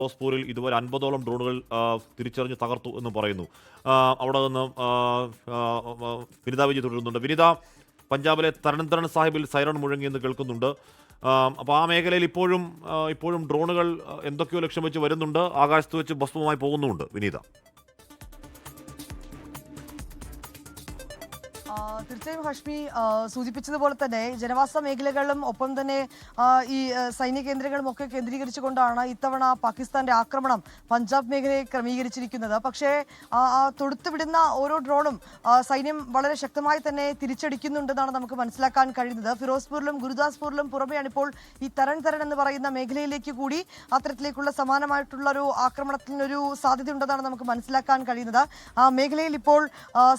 ഫിറോസ്പൂരിൽ ഇതുവരെ 50ഓളം ഡ്രോണുകൾ തിരിച്ചറിഞ്ഞ് തകർത്തു എന്ന് പറയുന്നു. അവിടെ നിന്ന് വിനിത വിജയ് തുടരുന്നുണ്ട്. വിനിത, പഞ്ചാബിലെ തരൺ സാഹിബിൽ സൈറൺ മുഴങ്ങിയെന്ന് കേൾക്കുന്നുണ്ട്. അപ്പോൾ ആ മേഖലയിൽ ഇപ്പോഴും ഡ്രോണുകൾ എന്തൊക്കെയോ ലക്ഷ്യം വെച്ച് വരുന്നുണ്ട്, ആകാശത്ത് വെച്ച് ഭസ്മമായി പോകുന്നുമുണ്ട്. വിനീത. തീർച്ചയായും ഹഷ്മി സൂചിപ്പിച്ചതുപോലെ തന്നെ ജനവാസ മേഖലകളിലും ഒപ്പം തന്നെ ഈ സൈനിക കേന്ദ്രങ്ങളും ഒക്കെ കേന്ദ്രീകരിച്ചുകൊണ്ടാണ് ഇത്തവണ പാകിസ്ഥാന്റെ ആക്രമണം പഞ്ചാബ് മേഖലയെ ക്രമീകരിച്ചിരിക്കുന്നത്. പക്ഷേ തൊടുത്തുവിടുന്ന ഓരോ ഡ്രോണും സൈന്യം വളരെ ശക്തമായി തന്നെ തിരിച്ചടിക്കുന്നുണ്ടെന്നാണ് നമുക്ക് മനസ്സിലാക്കാൻ കഴിയുന്നത്. ഫിറോസ്പൂരിലും ഗുരുദാസ്പൂരിലും പുറമെയാണ് ഇപ്പോൾ ഈ തരൺ എന്ന് പറയുന്ന മേഖലയിലേക്ക് കൂടി അത്തരത്തിലേക്കുള്ള സമാനമായിട്ടുള്ള ഒരു ആക്രമണത്തിനൊരു സാധ്യതയുണ്ടെന്നാണ് നമുക്ക് മനസ്സിലാക്കാൻ കഴിയുന്നത്. ആ മേഖലയിൽ ഇപ്പോൾ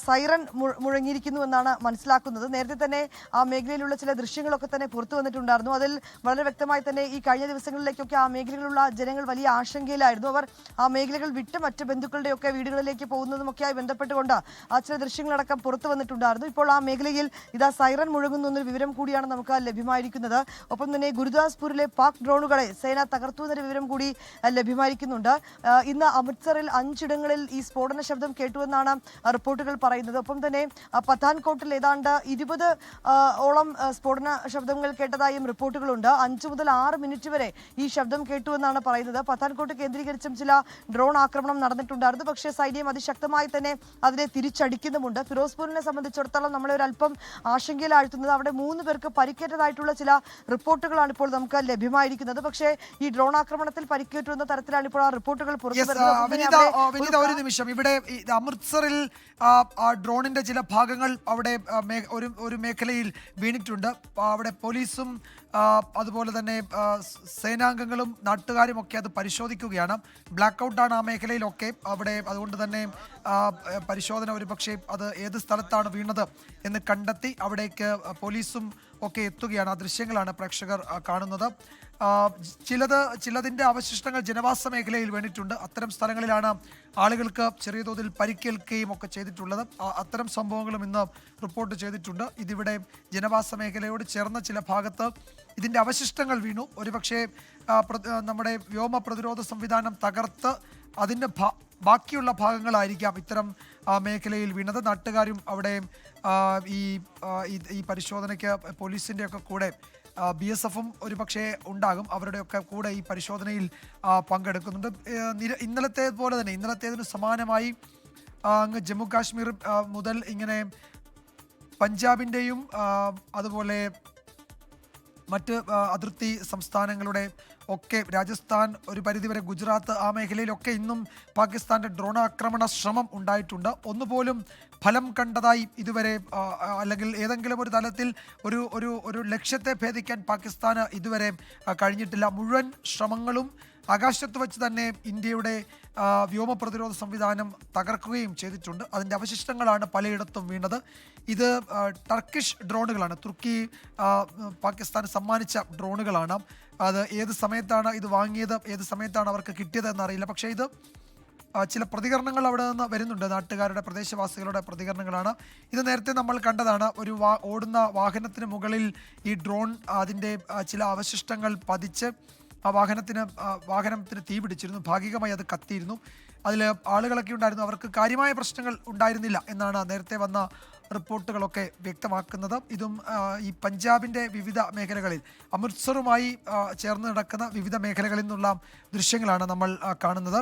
സൈറൺ മുഴങ്ങിയിരിക്കുന്നു എന്നാണ് മനസ്സിലാക്കുന്നത്. നേരത്തെ തന്നെ ആ മേഖലയിലുള്ള ചില ദൃശ്യങ്ങളൊക്കെ തന്നെ പുറത്തു വന്നിട്ടുണ്ടായിരുന്നു. അതിൽ വളരെ വ്യക്തമായി തന്നെ ഈ കഴിഞ്ഞ ദിവസങ്ങളിലേക്കൊക്കെ ആ മേഖലയിലുള്ള ജനങ്ങൾ വലിയ ആശങ്കയിലായിരുന്നു. അവർ ആ മേഖലകൾ വിട്ട് മറ്റ് ബന്ധുക്കളുടെയൊക്കെ വീടുകളിലേക്ക് പോകുന്നതുമൊക്കെയായി ബന്ധപ്പെട്ടുകൊണ്ട് ആ ചില ദൃശ്യങ്ങളടക്കം പുറത്തു വന്നിട്ടുണ്ടായിരുന്നു. ഇപ്പോൾ ആ മേഖലയിൽ ഇതാ സൈറൺ മുഴങ്ങുന്നു എന്നൊരു വിവരം കൂടിയാണ് നമുക്ക് ലഭ്യമായിരിക്കുന്നത്. ഒപ്പം തന്നെ ഗുരുദാസ്പൂരിലെ പാക് ഡ്രോണുകളെ സേന തകർത്തു എന്നൊരു വിവരം കൂടി ലഭ്യമായിരിക്കുന്നുണ്ട്. ഇന്ന് അമൃത്സറിൽ 5 ഇടങ്ങളിൽ ഈ സ്ഫോടന ശബ്ദം കേട്ടുവെന്നാണ് റിപ്പോർട്ടുകൾ പറയുന്നത്. ഒപ്പം തന്നെ പത്താൻകോട്ടിൽ ഏതാണ്ട് 20 ഓളം സ്ഫോടന ശബ്ദങ്ങൾ കേട്ടതായും റിപ്പോർട്ടുകളുണ്ട്. 5 മുതൽ 6 മിനിറ്റ് വരെ ഈ ശബ്ദം കേട്ടുവെന്നാണ് പറയുന്നത്. പത്താൻകോട്ട് കേന്ദ്രീകരിച്ചും ചില ഡ്രോൺ ആക്രമണം നടന്നിട്ടുണ്ടായിരുന്നു. പക്ഷേ സൈന്യം അതിശക്തമായി തന്നെ അതിനെ തിരിച്ചടിക്കുന്നുമുണ്ട്. ഫിറോസ്പൂരിനെ സംബന്ധിച്ചിടത്തോളം നമ്മളെ ഒരു അല്പം ആശങ്കയിലാഴ്ത്തുന്നത് അവിടെ 3 പേർക്ക് പരിക്കേറ്റതായിട്ടുള്ള ചില റിപ്പോർട്ടുകളാണ് ഇപ്പോൾ നമുക്ക് ലഭ്യമായിരിക്കുന്നത്. പക്ഷേ ഈ ഡ്രോൺ ആക്രമണത്തിൽ പരിക്കേറ്റുവെന്ന തരത്തിലാണ് ഇപ്പോൾ ആ റിപ്പോർട്ടുകൾ പുറത്തു വരുന്നത്. ഒരു നിമിഷം, ഇവിടെ അമൃത്സറിൽ ഡ്രോണിന്റെ ചില ഭാഗങ്ങൾ അവിടെ ഒരു മേഖലയിൽ വീണിട്ടുണ്ട്. അവിടെ പോലീസും അതുപോലെ തന്നെ സേനാംഗങ്ങളും നാട്ടുകാരും ഒക്കെ അത് പരിശോധിക്കുകയാണ്. ബ്ലാക്ക് ഔട്ടാണ് ആ മേഖലയിലൊക്കെ. അവിടെ അതുകൊണ്ട് തന്നെ പരിശോധന ഒരുപക്ഷെ അത് ഏത് സ്ഥലത്താണ് വീണത് എന്ന് കണ്ടെത്തി അവിടേക്ക് പോലീസും ഒക്കെ എത്തുകയാണ്. ആ ദൃശ്യങ്ങളാണ് പ്രേക്ഷകർ കാണുന്നത്. ചിലതിൻ്റെ അവശിഷ്ടങ്ങൾ ജനവാസ മേഖലയിൽ വീണിട്ടുണ്ട്. അത്തരം സ്ഥലങ്ങളിലാണ് ആളുകൾക്ക് ചെറിയ തോതിൽ പരിക്കേൽക്കുകയും ഒക്കെ ചെയ്തിട്ടുള്ളത്. അത്തരം സംഭവങ്ങളും ഇന്ന് റിപ്പോർട്ട് ചെയ്തിട്ടുണ്ട്. ഇതിവിടെ ജനവാസ മേഖലയോട് ചേർന്ന ചില ഭാഗത്ത് ഇതിൻ്റെ അവശിഷ്ടങ്ങൾ വീണു. ഒരുപക്ഷെ നമ്മുടെ വ്യോമ പ്രതിരോധ സംവിധാനം തകർത്ത് അതിൻ്റെ ബാക്കിയുള്ള ഭാഗങ്ങളായിരിക്കാം ഇത്തരം മേഖലയിൽ വീണത്. നാട്ടുകാരും അവിടെ ഈ പരിശോധനയ്ക്ക് പോലീസിൻ്റെ ഒക്കെ കൂടെ BSFും ഒരുപക്ഷെ ഉണ്ടാകും. അവരുടെയൊക്കെ കൂടെ ഈ പരിശോധനയിൽ പങ്കെടുക്കുന്നുണ്ട്. ഇന്നലത്തേതിന് സമാനമായി അങ്ങ് ജമ്മു കാശ്മീർ മുതൽ ഇങ്ങനെ പഞ്ചാബിൻ്റെയും അതുപോലെ മറ്റ് അതിർത്തി സംസ്ഥാനങ്ങളുടെ ഒക്കെ, രാജസ്ഥാൻ, ഒരു പരിധിവരെ ഗുജറാത്ത്, ആ മേഖലയിലൊക്കെ ഇന്നും പാകിസ്ഥാന്റെ ഡ്രോൺ ആക്രമണ ശ്രമം ഉണ്ടായിട്ടുണ്ട്. ഒന്നുപോലും ഫലം കണ്ടതായി ഇതുവരെ, അല്ലെങ്കിൽ ഏതെങ്കിലും ഒരു തലത്തിൽ ഒരു ലക്ഷ്യത്തെ ഭേദിക്കാൻ പാകിസ്ഥാന് ഇതുവരെ കഴിഞ്ഞിട്ടില്ല. മുഴുവൻ ശ്രമങ്ങളും ആകാശത്ത് വെച്ച് തന്നെ ഇന്ത്യയുടെ വ്യോമ പ്രതിരോധ സംവിധാനം തകർക്കുകയും ചെയ്തിട്ടുണ്ട്. അതിൻ്റെ അവശിഷ്ടങ്ങളാണ് പലയിടത്തും വീണത്. ഇത് ടർക്കിഷ് ഡ്രോണുകളാണ്. തുർക്കി പാകിസ്ഥാന് സമ്മാനിച്ച ഡ്രോണുകളാണ്. അത് ഏത് സമയത്താണ് ഇത് വാങ്ങിയത്, ഏത് സമയത്താണ് അവർക്ക് കിട്ടിയത് എന്നറിയില്ല. പക്ഷേ ഇത് ചില പ്രതികരണങ്ങൾ അവിടെ നിന്ന് വരുന്നുണ്ട്. നാട്ടുകാരുടെ, പ്രദേശവാസികളുടെ പ്രതികരണങ്ങളാണ്. ഇത് നേരത്തെ നമ്മൾ കണ്ടതാണ്. ഒരു ഓടുന്ന വാഹനത്തിന് മുകളിൽ ഈ ഡ്രോൺ അതിൻ്റെ ചില അവശിഷ്ടങ്ങൾ പതിച്ച് ആ വാഹനത്തിന് തീ പിടിച്ചിരുന്നു. ഭാഗികമായി അത് കത്തിയിരുന്നു. അതിൽ ആളുകളൊക്കെ ഉണ്ടായിരുന്നു. അവർക്ക് കാര്യമായ പ്രശ്നങ്ങൾ ഉണ്ടായിരുന്നില്ല എന്നാണ് നേരത്തെ വന്ന റിപ്പോർട്ടുകളൊക്കെ വ്യക്തമാക്കുന്നത്. ഇതും ഈ പഞ്ചാബിൻ്റെ വിവിധ മേഖലകളിൽ, അമൃത്സറുമായി ചേർന്ന് നടക്കുന്ന വിവിധ മേഖലകളിൽ നിന്നുള്ള ദൃശ്യങ്ങളാണ് നമ്മൾ കാണുന്നത്.